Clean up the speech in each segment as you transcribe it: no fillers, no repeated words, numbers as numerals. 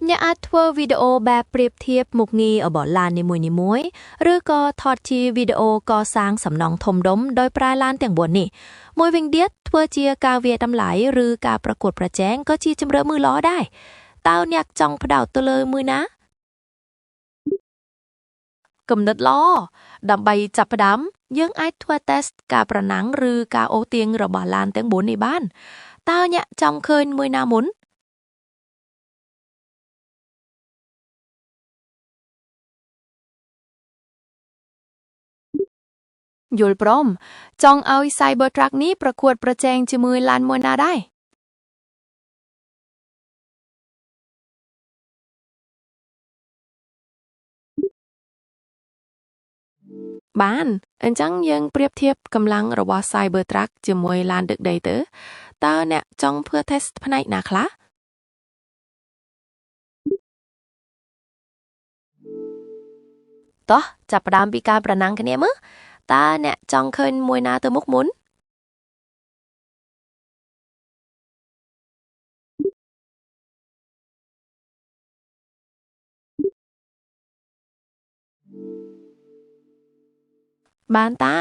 អ្នកអាចធ្វើវីដេអូបែបប្រៀបធៀបមុខងាររបស់ឡាននីមួយៗឬក៏ថតជាវីដេអូកសាងសំណង់ធំដុំដោយប្រើឡានទាំង4នេះមួយវិញទៀតធ្វើជាការវាយតម្លៃឬការប្រកួតប្រជែងក៏ជាជម្រើសមួយល្អដែរតើអ្នកចង់ផ្ដោតទៅលើមួយណាគំនិតល្អដើម្បីចាប់ផ្ដើមយើងអាចធ្វើ test ការប្រណាំងឬការអូសទាញរបស់ឡានទាំង4នេះបានតើអ្នកចង់ឃើញមួយណាមុនយល់ព្រមចង់ឲ្យ Cybertruck នេះប្រកួតប្រជែងជាមួយឡានមួយណាដែរបានអញ្ចឹងយើងប្រៀបធៀបកម្លាំងរបស់ Cybertruck ជាមួយឡានដឹកដីទៅតើអ្នកចង់ធ្វើ test ផ្នែកណាខ្លះតោះចាប់ផ្ដើមពីការប្រណាំងគ្នាមើលតើអ្នកចង់ឃើញមួយណាទៅមុខមុនបានតា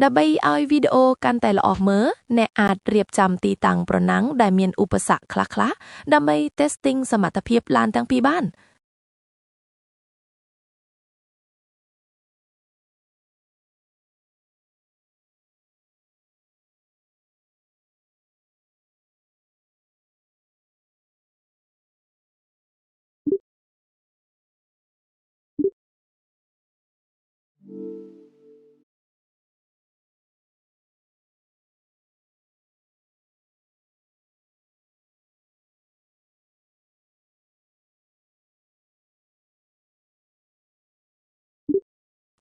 ដើម្បីឲ្យវីដេអូកាន់តែល្អមើលអ្នកអាចរៀបចំទីតាំងប្រណាំងដែលមានឧបសគ្គខ្លះៗដើម្បី testing សមត្ថភាពឡានទាំងពីរបាន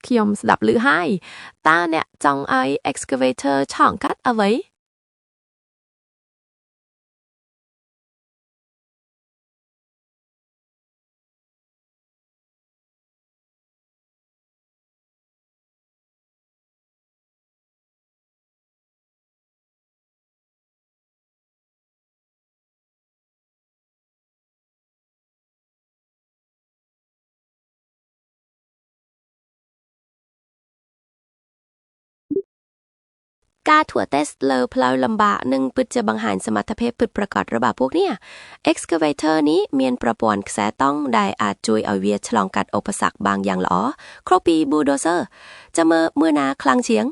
ខ្ញុំស្ដាប់ឮហើយតើអ្នកចង់ឲ្យ excavator ឆក់កាត់អ្វីការធ្វើ test លើផ្លូវលំបាកនឹងពិតជាបង្ហាញសមត្ថភាពពិតប្រាកដរបស់ពួកនេះ excavator នេះមានប្រព័ន្ធខ្សែតង់ដែលអាចជួយឲ្យវាឆ្លងកាត់ឧបសគ្គបានយ៉ាងល្អខុសពី bulldozer ចាំមើលមួយណាខ្លាំងជាង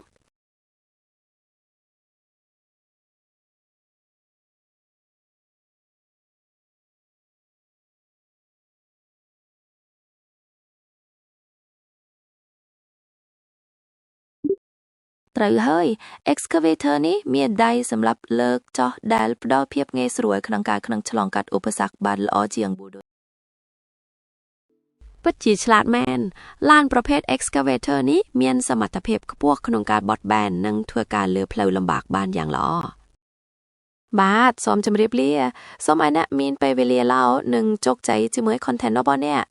ត្រូវហើយ excavator នេះមានដៃសម្រាប់លើកចុះដែលផ្ដល់ភាពងាយស្រួលក្នុងការឆ្លងកាត់ឧបសគ្គបានល្អជាង bulldozer ពិតជាឆ្លាតមែនឡានប្រភេទ excavator នេះមានសមត្ថភាពខ្ពស់ក្នុងការបត់បែននិងធ្វើការលើផ្លូវលំបាកបានយ៉ាងល្អបាទសូមជម្រាបលាសូមឲ្យអ្នកមានពេលវេលាល្អនិងជោគជ័យជាមួយ content របស់អ្នក